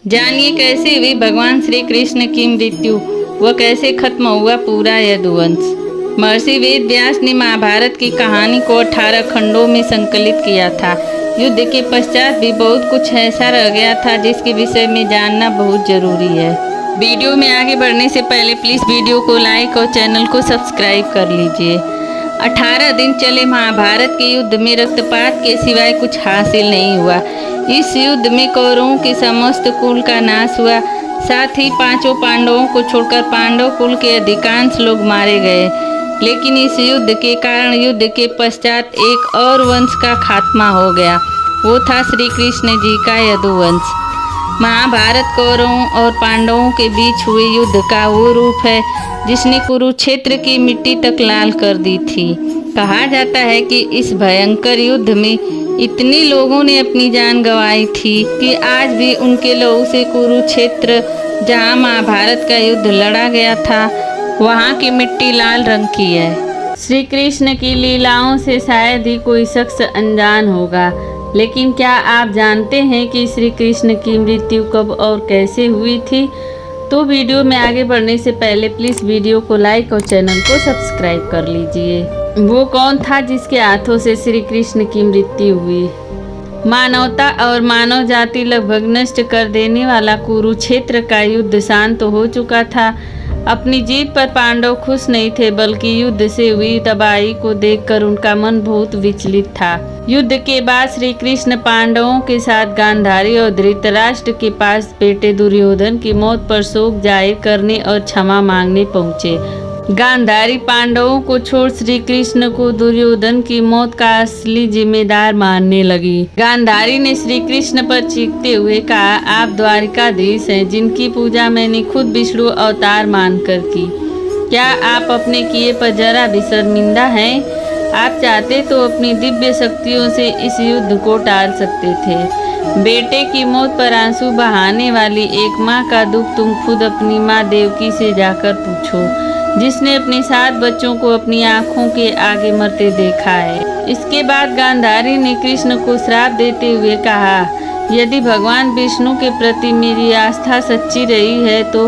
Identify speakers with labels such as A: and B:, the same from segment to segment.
A: जानिए कैसे हुई भगवान श्री कृष्ण की मृत्यु व कैसे खत्म हुआ पूरा यदुवंश। महर्षि वेद व्यास ने महाभारत की कहानी को 18 खंडों में संकलित किया था। युद्ध के पश्चात भी बहुत कुछ ऐसा रह गया था जिसके विषय में जानना बहुत जरूरी है। वीडियो में आगे बढ़ने से पहले प्लीज़ वीडियो को लाइक और चैनल को सब्सक्राइब कर लीजिए। 18 दिन चले महाभारत के युद्ध में रक्तपात के सिवाय कुछ हासिल नहीं हुआ। इस युद्ध में कौरवों के समस्त कुल का नाश हुआ, साथ ही 5 पांडवों को छोड़कर पांडव कुल के अधिकांश लोग मारे गए। लेकिन इस युद्ध के कारण युद्ध के पश्चात एक और वंश का खात्मा हो गया, वो था श्री कृष्ण जी का यदुवंश। महाभारत कौरवों और पांडवों के बीच हुए युद्ध का वो रूप है जिसने कुरुक्षेत्र की मिट्टी तक लाल कर दी थी। कहा जाता है कि इस भयंकर युद्ध में इतने लोगों ने अपनी जान गंवाई थी कि आज भी उनके लहू से कुरुक्षेत्र, जहां महाभारत का युद्ध लड़ा गया था, वहां की मिट्टी लाल रंग की है। श्री कृष्ण की लीलाओं से शायद ही कोई शख्स अनजान होगा, लेकिन क्या आप जानते हैं कि श्री कृष्ण की मृत्यु कब और कैसे हुई थी? तो वीडियो में आगे बढ़ने से पहले प्लीज़ वीडियो को लाइक और चैनल को सब्सक्राइब कर लीजिए। वो कौन था जिसके हाथों से श्री कृष्ण की मृत्यु हुई? मानवता और मानव जाति लगभग नष्ट कर देने वाला कुरुक्षेत्र का युद्ध शांत हो चुका था। अपनी जीत पर पांडव खुश नहीं थे, बल्कि युद्ध से हुई तबाही को देखकर उनका मन बहुत विचलित था। युद्ध के बाद श्री कृष्ण पांडवों के साथ गांधारी और धृतराष्ट्र के पास बेटे दुर्योधन की मौत पर शोक जाहिर करने और क्षमा मांगने पहुँचे। गांधारी पांडवों को छोड़ श्री कृष्ण को दुर्योधन की मौत का असली जिम्मेदार मानने लगी। गांधारी ने श्री कृष्ण पर चीखते हुए कहा, आप द्वारिकाधीश हैं, जिनकी पूजा मैंने खुद विष्णु अवतार मानकर की। क्या आप अपने किए पर जरा भी शर्मिंदा हैं? आप चाहते तो अपनी दिव्य शक्तियों से इस युद्ध को टाल सकते थे। बेटे की मौत पर आंसू बहाने वाली एक माँ का दुख तुम खुद अपनी माँ देवकी से जाकर पूछो, जिसने अपने 7 बच्चों को अपनी आंखों के आगे मरते देखा है। इसके बाद गांधारी ने कृष्ण को श्राप देते हुए कहा, यदि भगवान विष्णु के प्रति मेरी आस्था सच्ची रही है तो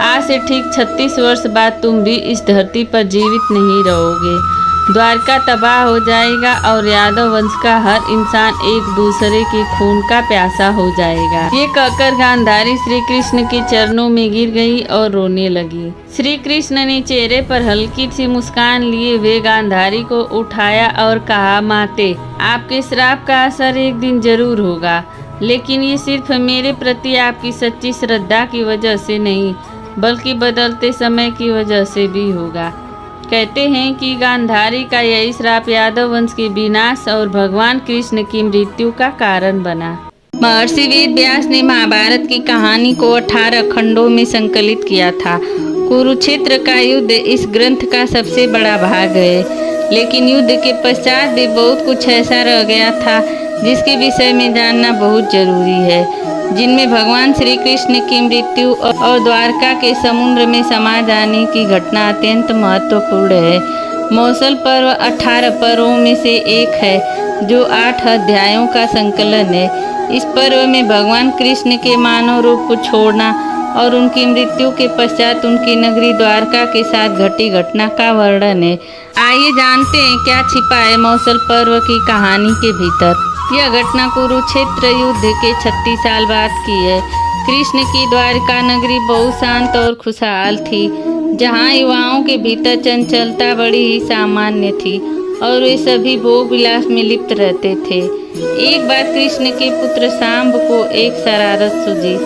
A: आज से ठीक 36 वर्ष बाद तुम भी इस धरती पर जीवित नहीं रहोगे। द्वारका तबाह हो जाएगा और यादव वंश का हर इंसान एक दूसरे के खून का प्यासा हो जाएगा। ये कहकर गांधारी श्री कृष्ण के चरणों में गिर गई और रोने लगी। श्री कृष्ण ने चेहरे पर हल्की सी मुस्कान लिए हुए गांधारी को उठाया और कहा, माते, आपके श्राप का असर एक दिन जरूर होगा, लेकिन ये सिर्फ मेरे प्रति आपकी सच्ची श्रद्धा की वजह से नहीं, बल्कि बदलते समय की वजह से भी होगा। कहते हैं कि गांधारी का यही श्राप यादव वंश के विनाश और भगवान कृष्ण की मृत्यु का कारण बना। महर्षि वेद व्यास ने महाभारत की कहानी को 18 खंडों में संकलित किया था। कुरुक्षेत्र का युद्ध इस ग्रंथ का सबसे बड़ा भाग है, लेकिन युद्ध के पश्चात भी बहुत कुछ ऐसा रह गया था जिसके विषय में जानना बहुत जरूरी है, जिनमें भगवान श्री कृष्ण की मृत्यु और द्वारका के समुद्र में समा जाने की घटना अत्यंत महत्वपूर्ण है। मौसल पर्व 18 पर्वों में से एक है, जो 8 अध्यायों का संकलन है। इस पर्व में भगवान कृष्ण के मानव रूप को छोड़ना और उनकी मृत्यु के पश्चात उनकी नगरी द्वारका के साथ घटी घटना का वर्णन है। आइए जानते हैं क्या छिपा है मौसल पर्व की कहानी के भीतर। यह घटना कुरुक्षेत्र युद्ध के 36 साल बाद की है। कृष्ण की द्वारका नगरी बहुत शांत और खुशहाल थी, जहां युवाओं के भीतर चंचलता बड़ी ही सामान्य थी और वे सभी भोग विलास में लिप्त रहते थे। एक बार कृष्ण के पुत्र सांब को एक शरारत सूझी।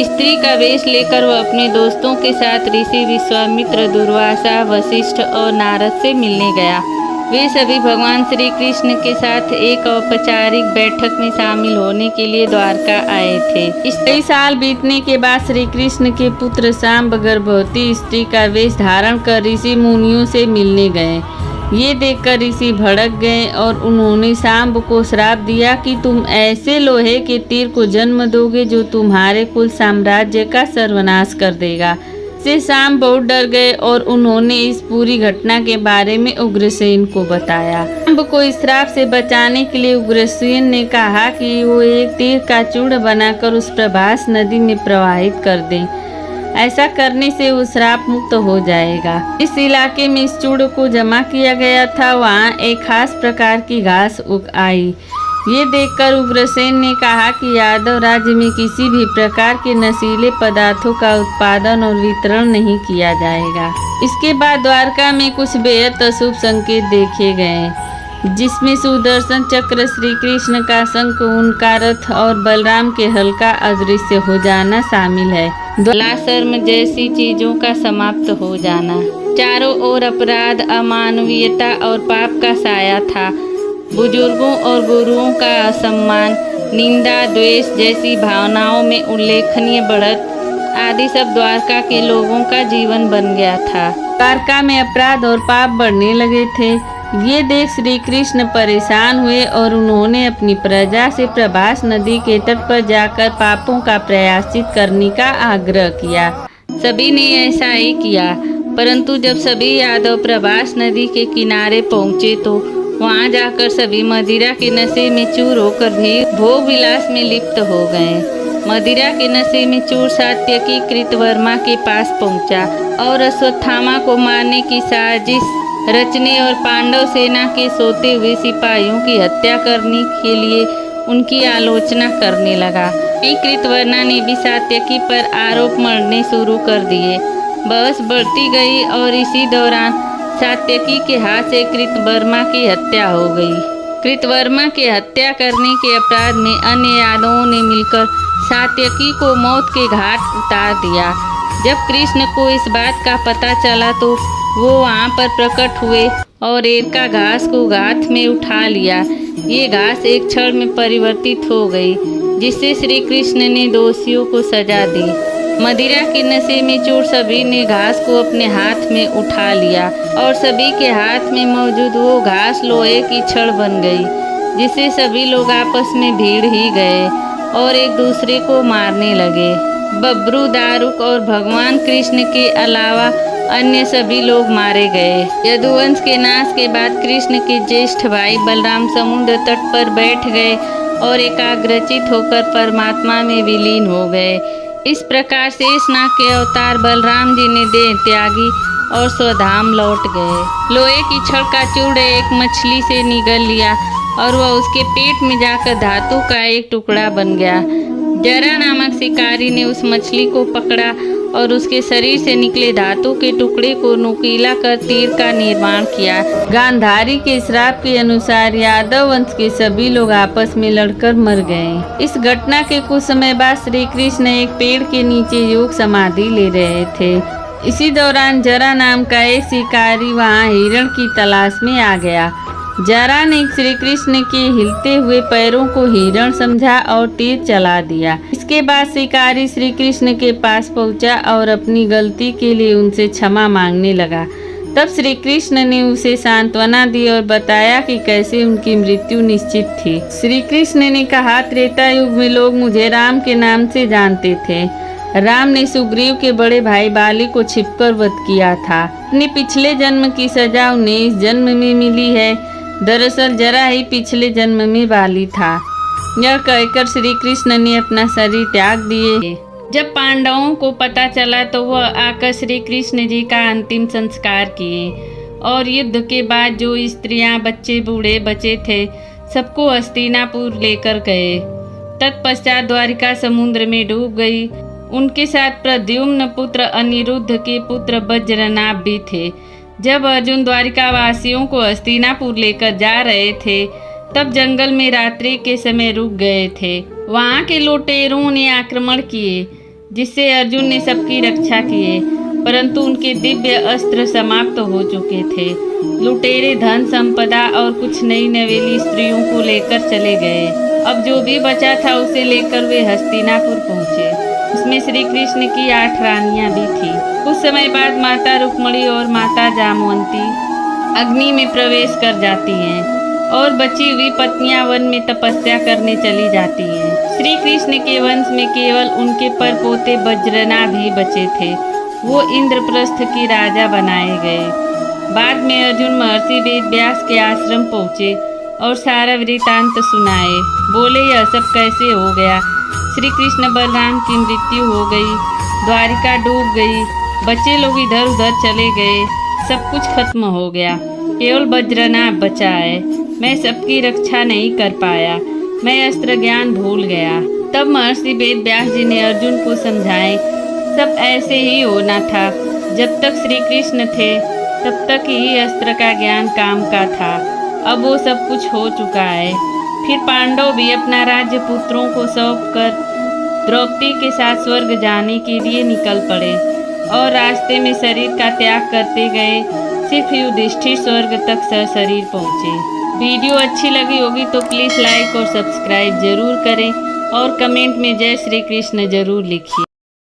A: स्त्री का वेश लेकर वह अपने दोस्तों के साथ ऋषि विश्वामित्र, दुर्वासा, वशिष्ठ और नारद से मिलने गया। वे सभी भगवान श्री कृष्ण के साथ एक औपचारिक बैठक में शामिल होने के लिए द्वारका आए थे। कई साल बीतने के बाद श्री कृष्ण के पुत्र सांब गर्भवती स्त्री का वेश धारण कर ऋषि मुनियों से मिलने गए। ये देखकर ऋषि भड़क गए और उन्होंने सांब को श्राप दिया कि तुम ऐसे लोहे के तीर को जन्म दोगे जो तुम्हारे कुल साम्राज्य का सर्वनाश कर देगा। इससे शाम बहुत डर गए और उन्होंने इस पूरी घटना के बारे में उग्रसेन को बताया। शाम को इस श्राप से बचाने के लिए उग्रसेन ने कहा कि वो एक तीर का चूर्ण बनाकर उस प्रभास नदी में प्रवाहित कर दें। ऐसा करने से वो श्राप मुक्त हो जाएगा। इस इलाके में इस चूर्ण को जमा किया गया था, वहाँ एक खास प्रकार की घास उग आई। ये देखकर उग्रसेन ने कहा कि यादव राज्य में किसी भी प्रकार के नशीले पदार्थों का उत्पादन और वितरण नहीं किया जाएगा। इसके बाद द्वारका में कुछ बेहद अशुभ संकेत देखे गए, जिसमें सुदर्शन चक्र, श्री कृष्ण का शंख, उनका रथ और बलराम के हल्का अदृश्य हो जाना शामिल है। लाशर्म जैसी चीजों का समाप्त हो जाना। चारों ओर अपराध, अमानवीयता और पाप का साया था। बुजुर्गों और गुरुओं का असम्मान, निंदा, द्वेष जैसी भावनाओं में उल्लेखनीय बढ़त आदि सब द्वारका के लोगों का जीवन बन गया था। द्वारका में अपराध और पाप बढ़ने लगे थे। ये देख श्री कृष्ण परेशान हुए और उन्होंने अपनी प्रजा से प्रभास नदी के तट पर जाकर पापों का प्रायश्चित करने का आग्रह किया। सभी ने ऐसा ही किया, परंतु जब सभी यादव प्रभास नदी के किनारे पहुँचे तो वहाँ जाकर सभी मदिरा के नशे में चूर होकर भी भोग विलास में लिप्त हो गए। मदिरा के नशे में चूर सात्यकी कृतवर्मा के पास पहुँचा और अश्वत्थामा को मारने की साजिश रचने और पांडव सेना के सोते हुए सिपाहियों की हत्या करने के लिए उनकी आलोचना करने लगा। कृतवर्मा ने भी सात्यकी पर आरोप मढ़ने शुरू कर दिए। बहस बढ़ती गई और इसी दौरान सात्यकी के हाथ से कृतवर्मा की हत्या हो गई। कृतवर्मा की हत्या करने के अपराध में अन्य यादवों ने मिलकर सात्यकी को मौत के घाट उतार दिया। जब कृष्ण को इस बात का पता चला तो वो वहाँ पर प्रकट हुए और एरका घास को हाथ में उठा लिया। ये घास एक क्षण में परिवर्तित हो गई, जिससे श्री कृष्ण ने दोषियों को सजा दी। मदिरा के नशे में चूर सभी ने घास को अपने हाथ में उठा लिया और सभी के हाथ में मौजूद वो घास लोहे की छड़ बन गई, जिससे सभी लोग आपस में भीड़ ही गए और एक दूसरे को मारने लगे। बब्रू, दारुक और भगवान कृष्ण के अलावा अन्य सभी लोग मारे गए। यदुवंश के नाश के बाद कृष्ण के ज्येष्ठ भाई बलराम समुद्र तट पर बैठ गए और एकाग्रचित होकर परमात्मा में विलीन हो गए। इस प्रकार शेषनाग के अवतार बलराम जी ने देह त्यागी और स्वधाम लौट गए। लोहे की छड़ का चूर्ण एक मछली से निगल लिया और वह उसके पेट में जाकर धातु का एक टुकड़ा बन गया। जरा नामक शिकारी ने उस मछली को पकड़ा और उसके शरीर से निकले धातु के टुकड़े को नुकीला कर तीर का निर्माण किया। गांधारी के श्राप के अनुसार यादव वंश के सभी लोग आपस में लड़कर मर गए। इस घटना के कुछ समय बाद श्री कृष्ण एक पेड़ के नीचे योग समाधि ले रहे थे। इसी दौरान जरा नाम का एक शिकारी वहाँ हिरण की तलाश में आ गया। जरा ने श्री कृष्ण के हिलते हुए पैरों को हिरण समझा और तीर चला दिया। इसके बाद शिकारी श्री कृष्ण के पास पहुंचा और अपनी गलती के लिए उनसे क्षमा मांगने लगा। तब श्री कृष्ण ने उसे सांत्वना दी और बताया कि कैसे उनकी मृत्यु निश्चित थी। श्री कृष्ण ने कहा, त्रेता युग में लोग मुझे राम के नाम से जानते थे। राम ने सुग्रीव के बड़े भाई बाली को छिपकर वध किया था। अपने पिछले जन्म की सजा उन्हें इस जन्म में मिली है। दरअसल जरा ही पिछले जन्म में बाली था। यह कहकर श्री कृष्ण ने अपना शरीर त्याग दिए। जब पांडवों को पता चला तो वह आकर श्री कृष्ण जी का अंतिम संस्कार किए और युद्ध के बाद जो स्त्रियां, बच्चे, बूढ़े बचे थे सबको हस्तिनापुर लेकर गए। तत्पश्चात द्वारिका समुद्र में डूब गई। उनके साथ प्रद्युम्न पुत्र अनिरुद्ध के पुत्र वज्रनाभ भी थे। जब अर्जुन द्वारिका वासियों को हस्तिनापुर लेकर जा रहे थे तब जंगल में रात्रि के समय रुक गए थे। वहाँ के लुटेरों ने आक्रमण किए, जिससे अर्जुन ने सबकी रक्षा किए, परंतु उनके दिव्य अस्त्र समाप्त हो चुके थे। लुटेरे धन संपदा और कुछ नई नवेली स्त्रियों को लेकर चले गए। अब जो भी बचा था उसे लेकर वे हस्तिनापुर पहुँचे। उसमें श्री कृष्ण की 8 रानियां भी थी। कुछ समय बाद माता रुक्मणी और माता जामवंती अग्नि में प्रवेश कर जाती हैं और बची हुई पत्नियां वन में तपस्या करने चली जाती हैं। श्री कृष्ण के वंश में केवल उनके परपोते वज्रनाभ ही बचे थे। वो इंद्रप्रस्थ के राजा बनाए गए। बाद में अर्जुन महर्षि वेद व्यास के आश्रम पहुँचे और सारा वृतांत सुनाए। बोले, यह सब कैसे हो गया? श्री कृष्ण बलराम की मृत्यु हो गई, द्वारिका डूब गई, बच्चे लोग इधर उधर चले गए, सब कुछ खत्म हो गया, केवल बज्रनाभ बचा है। मैं सबकी रक्षा नहीं कर पाया, मैं अस्त्र ज्ञान भूल गया। तब महर्षि वेद व्यास जी ने अर्जुन को समझाए, सब ऐसे ही होना था। जब तक श्री कृष्ण थे तब तक ही अस्त्र का ज्ञान काम का था। अब वो सब कुछ हो चुका है। फिर पांडव भी अपना राज्य पुत्रों को सौंपकर द्रौपदी के साथ स्वर्ग जाने के लिए निकल पड़े और रास्ते में शरीर का त्याग करते गए। सिर्फ युधिष्ठिर स्वर्ग तक सशरीर पहुँचे। वीडियो अच्छी लगी होगी तो प्लीज़ लाइक और सब्सक्राइब जरूर करें और कमेंट में जय श्री कृष्ण जरूर लिखिए।